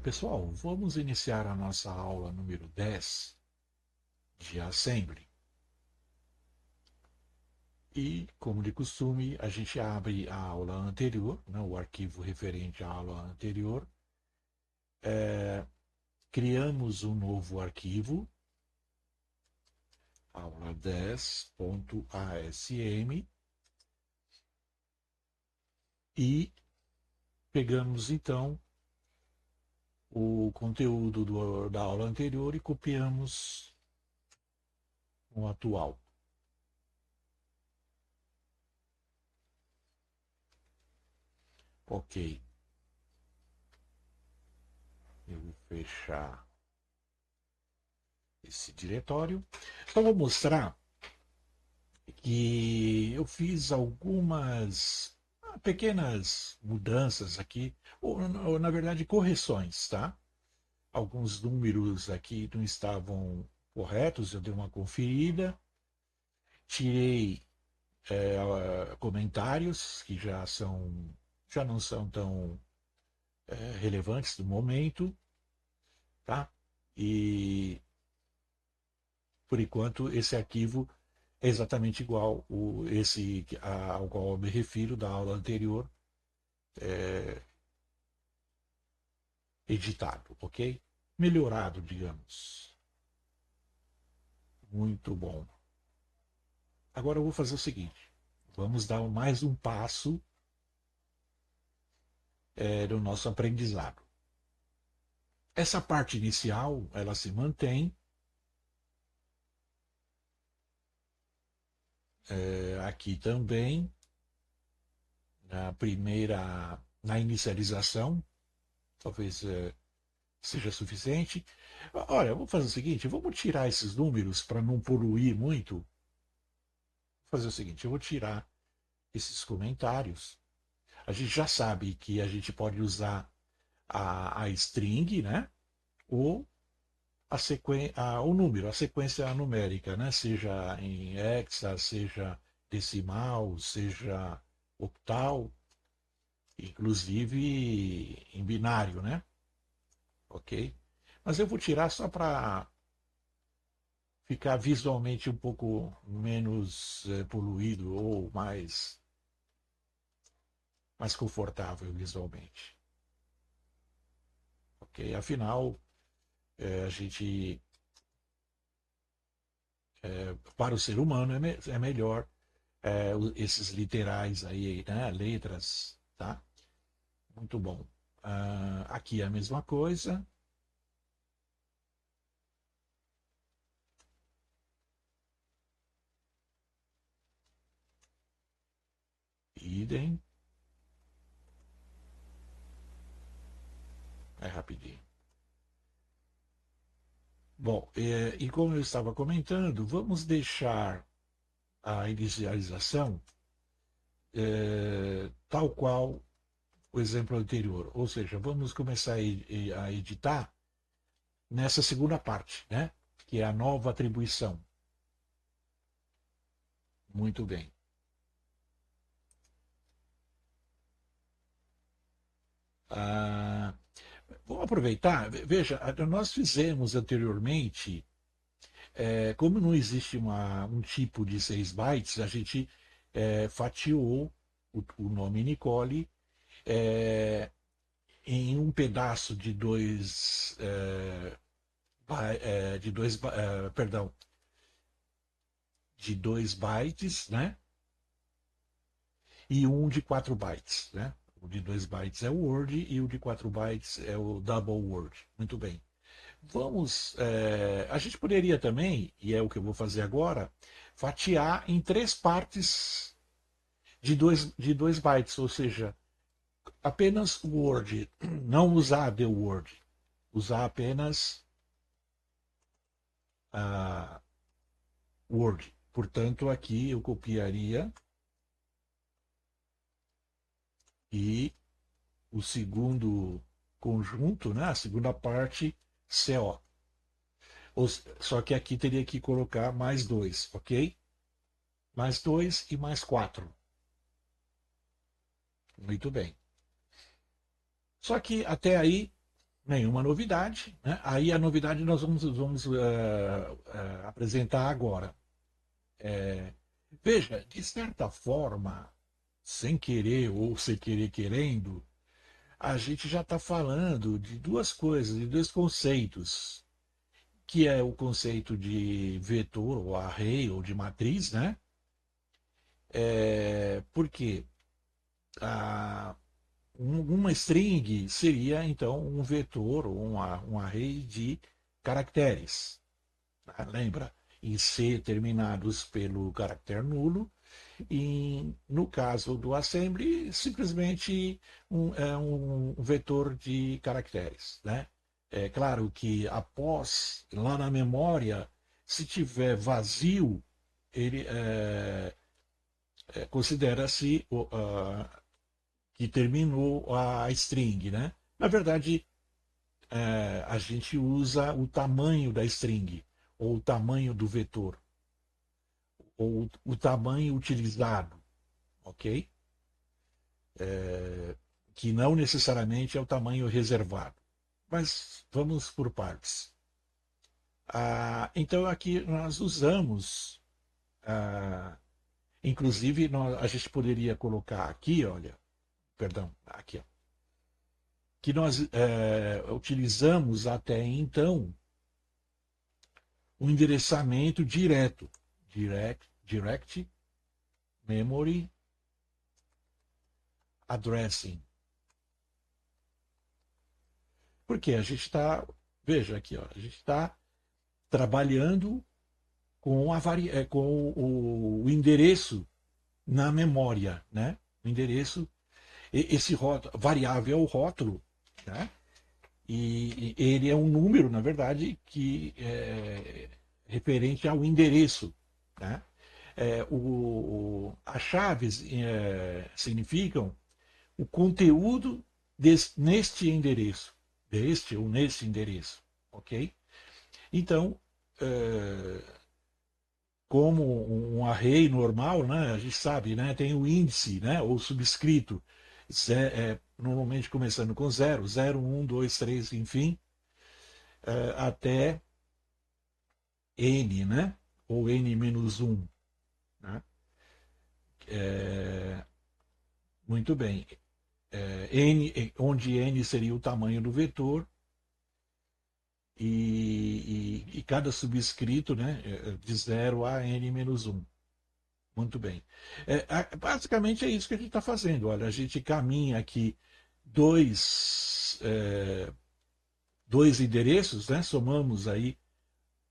Pessoal, vamos iniciar a nossa aula número 10 de Assembly. E, como de costume, a gente abre a aula anterior, né, o arquivo referente à aula anterior. Criamos um novo arquivo, aula 10.asm, e pegamos então o conteúdo da aula anterior e copiamos no atual. Ok, eu vou fechar esse diretório. Então, vou mostrar que eu fiz algumas pequenas mudanças aqui, ou na verdade correções, tá? Alguns números aqui não estavam corretos, eu dei uma conferida, tirei comentários que já não são tão relevantes do momento, tá? E por enquanto esse arquivo é exatamente igual esse ao qual eu me refiro da aula anterior, editado, ok? Melhorado, digamos. Muito bom. Agora eu vou fazer o seguinte: vamos dar mais um passo no nosso aprendizado. Essa parte inicial, ela se mantém aqui também, na inicialização, talvez seja suficiente. Olha, vamos fazer o seguinte: vamos tirar esses números para não poluir muito. Vou fazer o seguinte: eu vou tirar esses comentários. A gente já sabe que a gente pode usar a string, né? Ou o número, a sequência numérica, né? Seja em hexa, seja decimal, seja octal, inclusive em binário, né? Ok? Mas eu vou tirar só para ficar visualmente um pouco menos poluído ou mais confortável visualmente. Ok? Afinal, a gente, para o ser humano, é melhor esses literais aí, né? Letras, tá? Muito bom. Aqui é a mesma coisa. Idem. É rapidinho. Bom, e como eu estava comentando, vamos deixar a inicialização tal qual o exemplo anterior. Ou seja, vamos começar a editar nessa segunda parte, né? Que é a nova atribuição. Muito bem. Ah, vamos aproveitar. Veja, nós fizemos anteriormente, como não existe um tipo de 6 bytes, a gente fatiou o nome Nicole é, em um pedaço de perdão, de 2 bytes, né? E um de 4 bytes, né? O de 2 bytes é o Word e o de 4 bytes é o Double Word. Muito bem. A gente poderia também, e é o que eu vou fazer agora, fatiar em 3 partes de dois bytes, ou seja, apenas o Word, não usar the Word, usar apenas a Word. Portanto, aqui eu copiaria e o segundo conjunto, né, a segunda parte, CO. Só que aqui teria que colocar mais dois, ok? Mais dois e mais quatro. Muito bem. Só que até aí nenhuma novidade, né? Aí a novidade nós vamos apresentar agora. Veja, de certa forma, sem querer ou sem querer querendo, a gente já está falando de duas coisas, de dois conceitos, que é o conceito de vetor, ou array, ou de matriz, né? Por quê? A, uma string seria, então, um vetor ou um array de caracteres. Né? Lembra? Em C terminados pelo caractere nulo, e no caso do assembly, simplesmente um vetor de caracteres. Né? É claro que após, lá na memória, se tiver vazio, ele considera-se que terminou a string, né? Na verdade, a gente usa o tamanho da string, ou o tamanho do vetor, ou o tamanho utilizado, ok? Que não necessariamente é o tamanho reservado. Mas vamos por partes. Então aqui nós usamos, inclusive a gente poderia colocar aqui, olha, perdão, aqui, ó, que nós utilizamos até então um endereçamento direto, direct memory addressing. Porque a gente está, veja aqui, ó, a gente está trabalhando com o endereço na memória, né? O endereço, esse rótulo, variável é o rótulo, né? E ele é um número, na verdade, que é referente ao endereço, né? As chaves significam o conteúdo neste endereço, deste ou neste endereço, ok? Então, é, como um array normal, né, a gente sabe, né, tem o índice, né, ou subscrito, normalmente começando com 0, 0, 1, 2, 3, enfim, até n, né, ou n menos 1. Né? É, muito bem. Onde n seria o tamanho do vetor, e cada subscrito, né, de 0 a n menos 1. Muito bem. Basicamente é isso que a gente está fazendo. Olha, a gente caminha aqui dois endereços, né? Somamos aí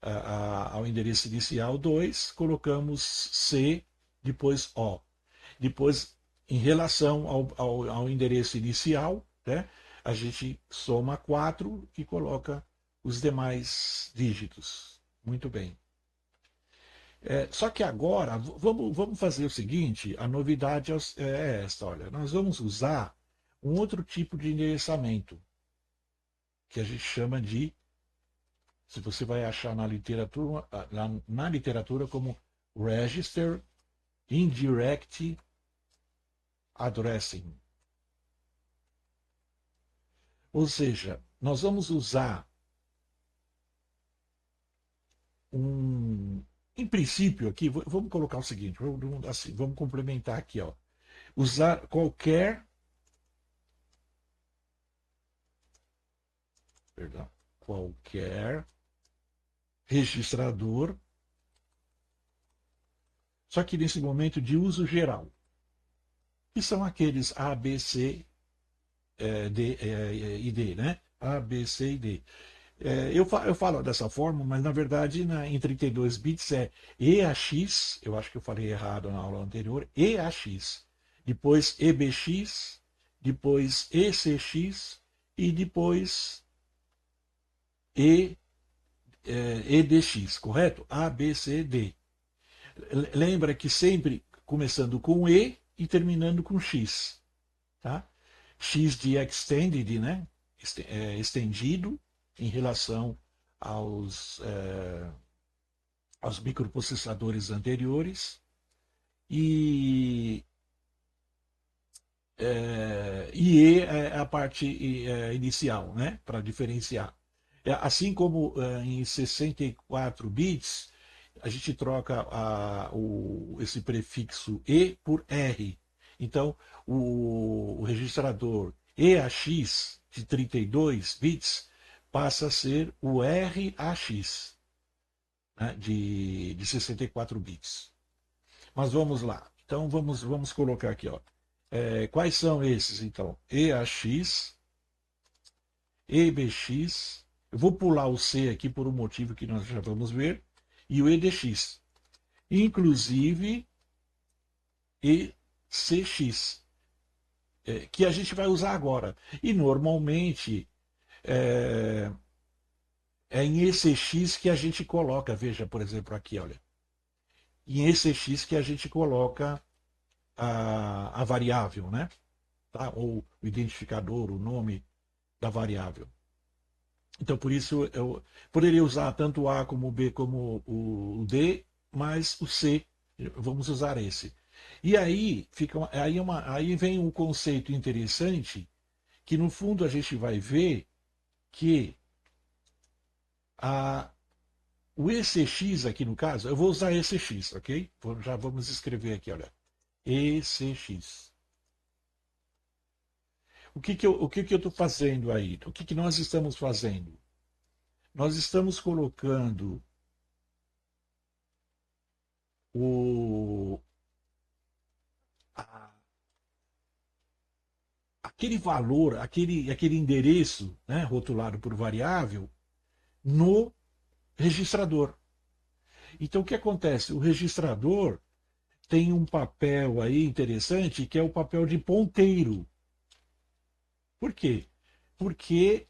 ao endereço inicial 2, colocamos C, depois O. Depois, em relação ao endereço inicial, né? A gente soma 4 e coloca os demais dígitos. Muito bem. Só que agora, vamos fazer o seguinte: a novidade é esta, olha, nós vamos usar um outro tipo de endereçamento, que a gente chama de, se você vai achar na literatura como Register Indirect Addressing. Ou seja, nós vamos usar em princípio aqui, vamos colocar o seguinte, vamos complementar aqui, ó, usar perdão, qualquer registrador, só que nesse momento de uso geral, que são aqueles A, B, C, D e D, né? A, B, C e D. Eu falo dessa forma, mas na verdade em 32 bits é EAX, eu acho que eu falei errado na aula anterior, EAX, depois EBX, depois ECX e depois E, EDX, correto? A, B, C, D. Lembra que sempre começando com E e terminando com X. Tá? X de extended, né? Estendido em relação aos microprocessadores anteriores. E e E é a parte inicial, né? Para diferenciar. Assim como em 64 bits, a gente troca esse prefixo E por R. Então, o registrador EAX de 32 bits passa a ser o RAX, né, de 64 bits. Mas vamos lá. Então, vamos colocar aqui. Ó. Quais são esses, então? EAX, EBX. Eu vou pular o C aqui por um motivo que nós já vamos ver. E o EDX. Inclusive ECX, que a gente vai usar agora. E normalmente é, é em ECX que a gente coloca, veja, por exemplo, aqui, olha. Em ECX que a gente coloca a variável, né? Tá? Ou o identificador, o nome da variável. Então, por isso, eu poderia usar tanto o A como o B como o D, mas o C, vamos usar esse. E aí, aí vem um conceito interessante, que no fundo a gente vai ver que a, o ECX aqui no caso, eu vou usar ECX, ok? Já vamos escrever aqui, olha. ECX. O que eu estou fazendo aí? O que nós estamos fazendo? Nós estamos colocando o, a- aquele valor, aquele endereço, né, rotulado por variável, no registrador. Então, o que acontece? O registrador tem um papel aí interessante, que é o papel de ponteiro. Por quê? Porque,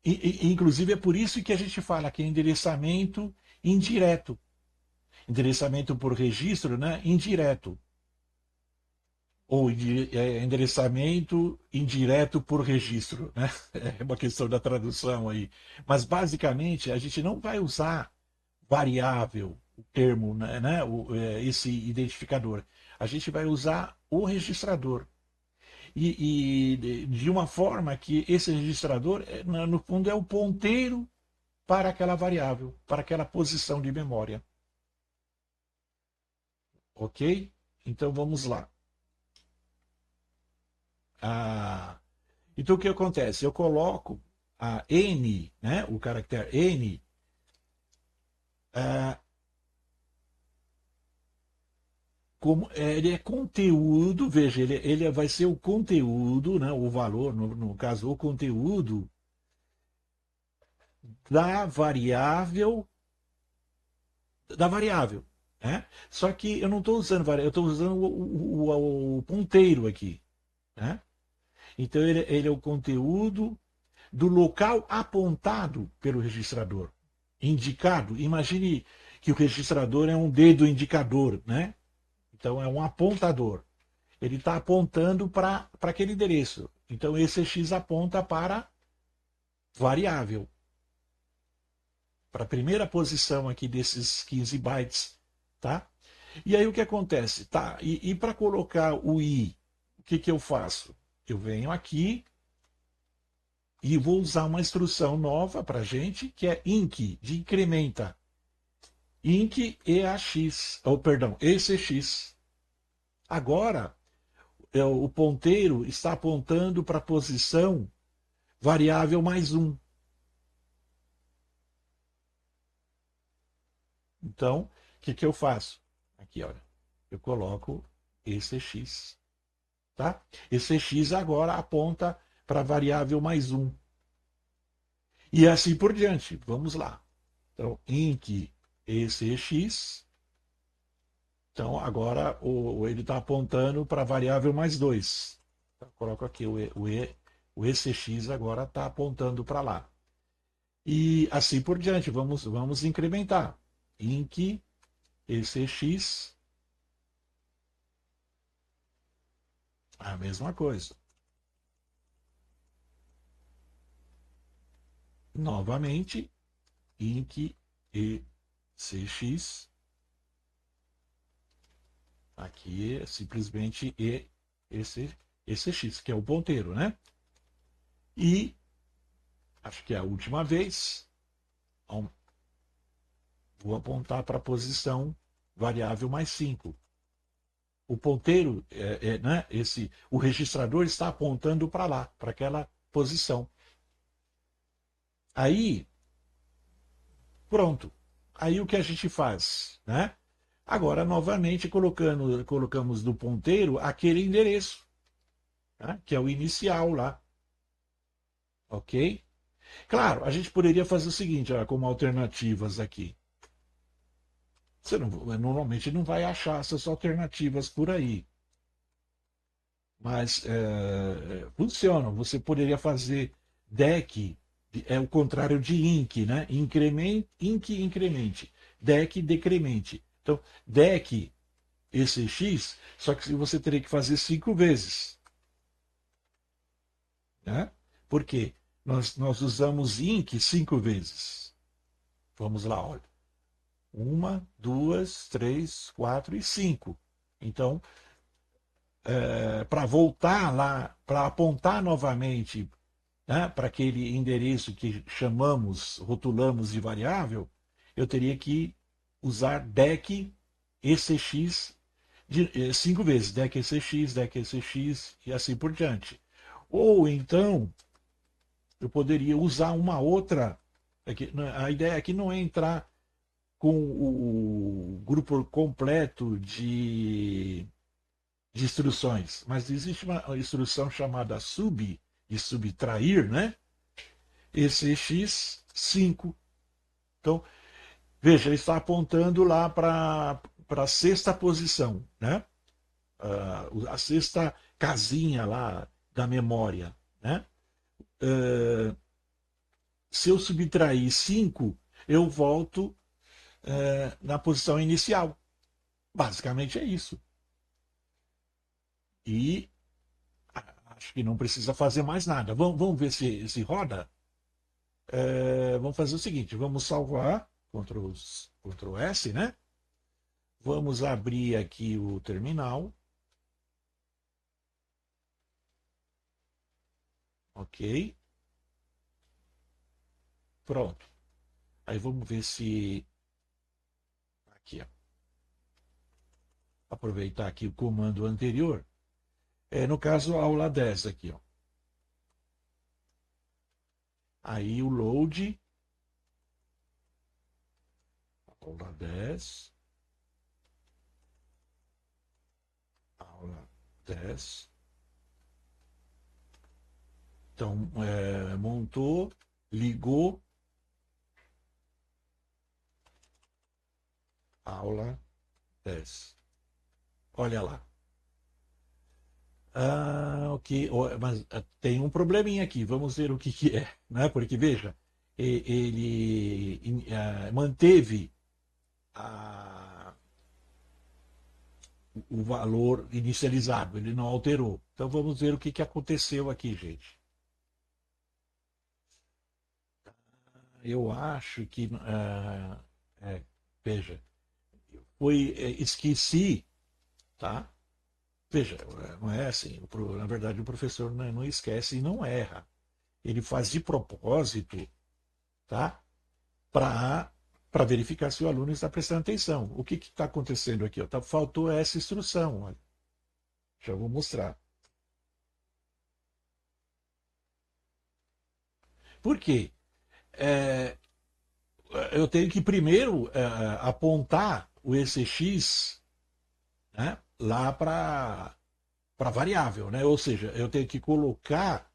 inclusive, é por isso que a gente fala que é endereçamento indireto. Endereçamento por registro, né, indireto. Ou endereçamento indireto por registro, né? É uma questão da tradução aí. Mas basicamente a gente não vai usar variável, o termo, né? Esse identificador. A gente vai usar o registrador. E de uma forma que esse registrador, no fundo, é o ponteiro para aquela variável, para aquela posição de memória. Ok? Então vamos lá. Ah, então o que acontece? Eu coloco a N, né, o caractere N, ah, como ele é conteúdo, veja, ele vai ser o conteúdo, né, o valor, no caso, o conteúdo da variável, da variável. Né? Só que eu não estou usando variável, eu estou usando o ponteiro aqui. Né? Então ele é o conteúdo do local apontado pelo registrador. Indicado, imagine que o registrador é um dedo indicador, né? Então é um apontador. Ele está apontando para aquele endereço. Então esse X aponta para variável, para a primeira posição aqui desses 15 bytes, tá? E aí o que acontece? Tá, e para colocar o I, o que eu faço? Eu venho aqui e vou usar uma instrução nova para a gente, que é INC, de incrementa. INC EAX, ou perdão, ECX. Agora, o ponteiro está apontando para a posição variável mais um. Então, o que eu faço? Aqui, olha, eu coloco ECX. Tá? ECX agora aponta para a variável mais um. E assim por diante. Vamos lá. Então, INC ECX. Então, agora ele está apontando para a variável mais 2. Então, coloco aqui o ECX agora está apontando para lá. E assim por diante, vamos incrementar. INC ECX, a mesma coisa. Novamente, INC ECX. Aqui é simplesmente ECX. esse X, que é o ponteiro, né? E, acho que é a última vez, vou apontar para a posição variável mais 5. O ponteiro, né, o registrador está apontando para lá, para aquela posição. Aí, pronto. Aí o que a gente faz? Né? Agora, novamente, colocamos no ponteiro aquele endereço, né, que é o inicial lá. Ok? Claro, a gente poderia fazer o seguinte, olha, como alternativas aqui. Você normalmente não vai achar essas alternativas por aí. Mas funcionam. Você poderia fazer DEC, é o contrário de INC, né? INC incremente, DEC decremente. Então, DEC esse X, só que você teria que fazer 5 vezes. Né? Por quê? Nós usamos INC 5 vezes. Vamos lá, olha. 1, 2, 3, 4 e 5. Então, para voltar lá, para apontar novamente, né, para aquele endereço que rotulamos de variável, eu teria que usar DEC ECX 5 vezes, DEC ECX, DEC ECX e assim por diante. Ou então, eu poderia usar uma outra. A ideia aqui não é entrar com o grupo completo de instruções, mas existe uma instrução chamada sub, de subtrair, né? Esse x5. Então, veja, ele está apontando lá para a sexta posição, né? A sexta casinha lá da memória, né? Se eu subtrair 5, eu volto na posição inicial. Basicamente é isso. E acho que não precisa fazer mais nada. Vamos ver se roda? Vamos fazer o seguinte: vamos salvar, Ctrl S, né? Vamos abrir aqui o terminal. Ok. Pronto. Aí vamos ver se. Aqui, ó. Aproveitar aqui o comando anterior. No caso, a aula 10 aqui, ó. Aí o load. Aula 10. Aula 10. Então, montou, ligou. Aula 10. Olha lá. Ok. Mas tem um probleminha aqui. Vamos ver o que é. Né? Porque, veja, ele manteve o valor inicializado. Ele não alterou. Então, vamos ver o que aconteceu aqui, gente. Eu acho que, veja, esqueci, tá? Veja, não é assim. Na verdade, o professor não esquece e não erra. Ele faz de propósito, tá? Para verificar se o aluno está prestando atenção. O que está acontecendo aqui? Ó? Faltou essa instrução. Olha. Já vou mostrar. Por quê? É, eu tenho que primeiro apontar o ECX, né, lá para variável, né? Ou seja, eu tenho que colocar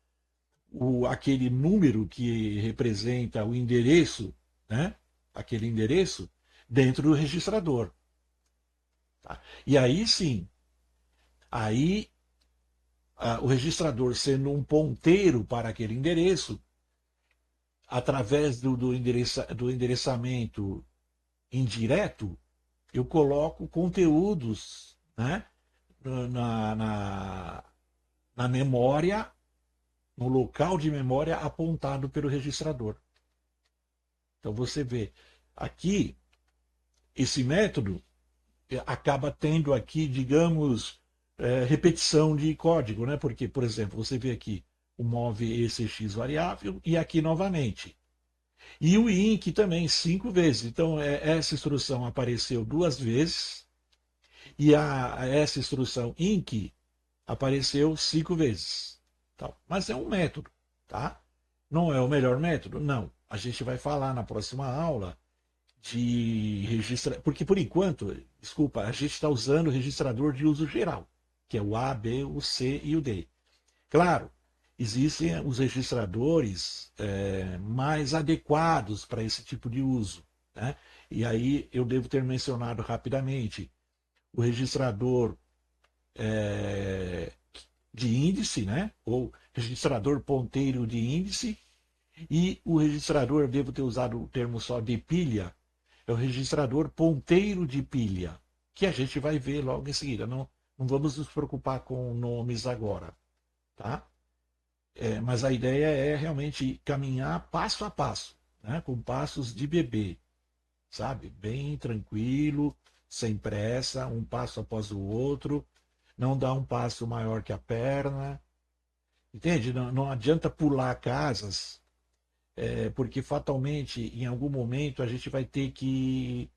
aquele número que representa o endereço, né? Aquele endereço dentro do registrador. Tá? E aí sim, aí o registrador sendo um ponteiro para aquele endereço, através do endereçamento indireto, eu coloco conteúdos, né, na, na memória, no local de memória apontado pelo registrador. Então você vê, aqui, esse método acaba tendo aqui, digamos, repetição de código, né? Porque, por exemplo, você vê aqui o move ECX variável e aqui novamente. E o INC também, 5 vezes. Então, essa instrução apareceu 2 vezes e essa instrução INC apareceu 5 vezes. Tá? Mas é um método, tá? Não é o melhor método? Não. A gente vai falar na próxima aula de registrar, porque por enquanto, desculpa, a gente está usando o registrador de uso geral, que é o A, B, o C e o D. Claro, existem os registradores mais adequados para esse tipo de uso, né? E aí eu devo ter mencionado rapidamente o registrador de índice, né? Ou registrador ponteiro de índice, e o registrador, eu devo ter usado o termo só de pilha, é o registrador ponteiro de pilha, que a gente vai ver logo em seguida. Não, não vamos nos preocupar com nomes agora, tá? Mas a ideia é realmente caminhar passo a passo, né? Com passos de bebê, sabe? Bem tranquilo, sem pressa, um passo após o outro, não dar um passo maior que a perna, entende? Não, não adianta pular casas, porque fatalmente, em algum momento, a gente vai ter que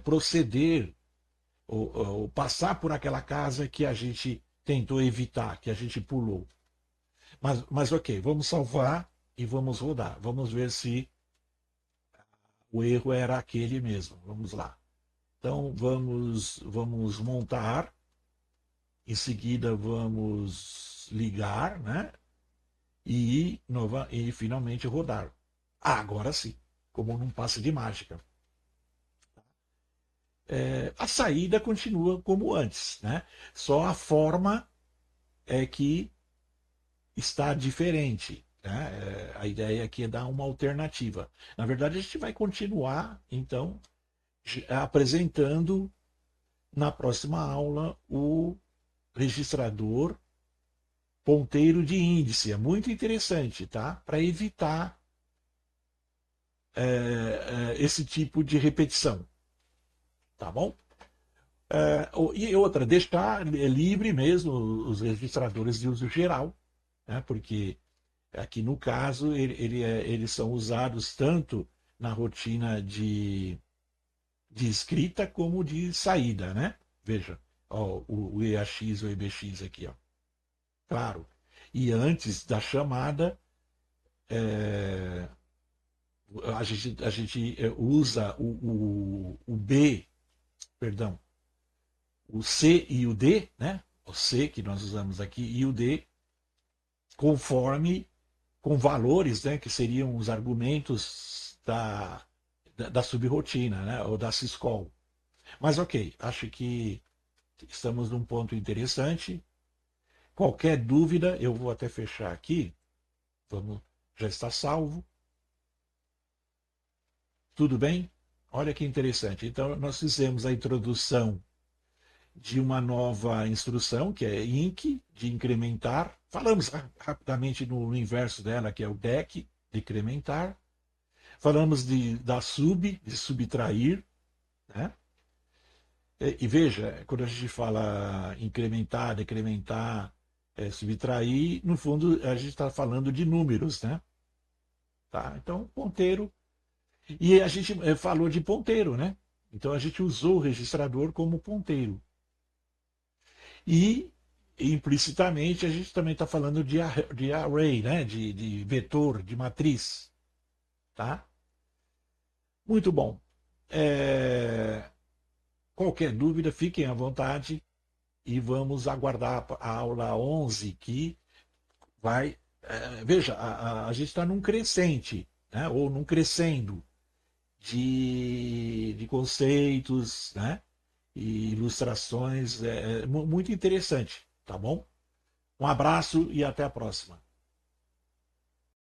proceder ou passar por aquela casa que a gente tentou evitar, que a gente pulou. Mas ok, vamos salvar e vamos rodar. Vamos ver se o erro era aquele mesmo. Vamos lá. Então vamos montar, em seguida vamos ligar, né? E finalmente rodar. Ah, agora sim, como num passe de mágica. A saída continua como antes, né? Só a forma é que está diferente. Né? A ideia aqui é dar uma alternativa. Na verdade, a gente vai continuar, então, apresentando na próxima aula o registrador ponteiro de índice. É muito interessante, tá? Para evitar esse tipo de repetição, tá bom? E outra, deixar livre mesmo os registradores de uso geral, né? Porque aqui no caso eles são usados tanto na rotina de escrita como de saída, né? Veja, ó, o EAX ou EBX aqui, ó. Claro. E antes da chamada, é, a gente usa o B, perdão, o C e o D, né? O C que nós usamos aqui e o D, conforme com valores, né? Que seriam os argumentos da subrotina, né? Ou da syscall. Mas ok, acho que estamos num ponto interessante. Qualquer dúvida, eu vou até fechar aqui. Vamos, já está salvo. Tudo bem? Olha que interessante. Então, nós fizemos a introdução de uma nova instrução, que é INC, de incrementar. Falamos rapidamente no inverso dela, que é o DEC, de incrementar. Falamos da sub, de subtrair. Né? E veja, quando a gente fala incrementar, decrementar, subtrair, no fundo a gente está falando de números, né? Tá? Então, ponteiro. E a gente falou de ponteiro, né? Então a gente usou o registrador como ponteiro. E implicitamente a gente também está falando de array, né? De vetor, de matriz. Tá? Muito bom. Qualquer dúvida, fiquem à vontade e vamos aguardar a aula 11 que vai. Veja, a gente está num crescente, né? Ou num crescendo de conceitos, né? E ilustrações muito interessante, tá bom? Um abraço e até a próxima.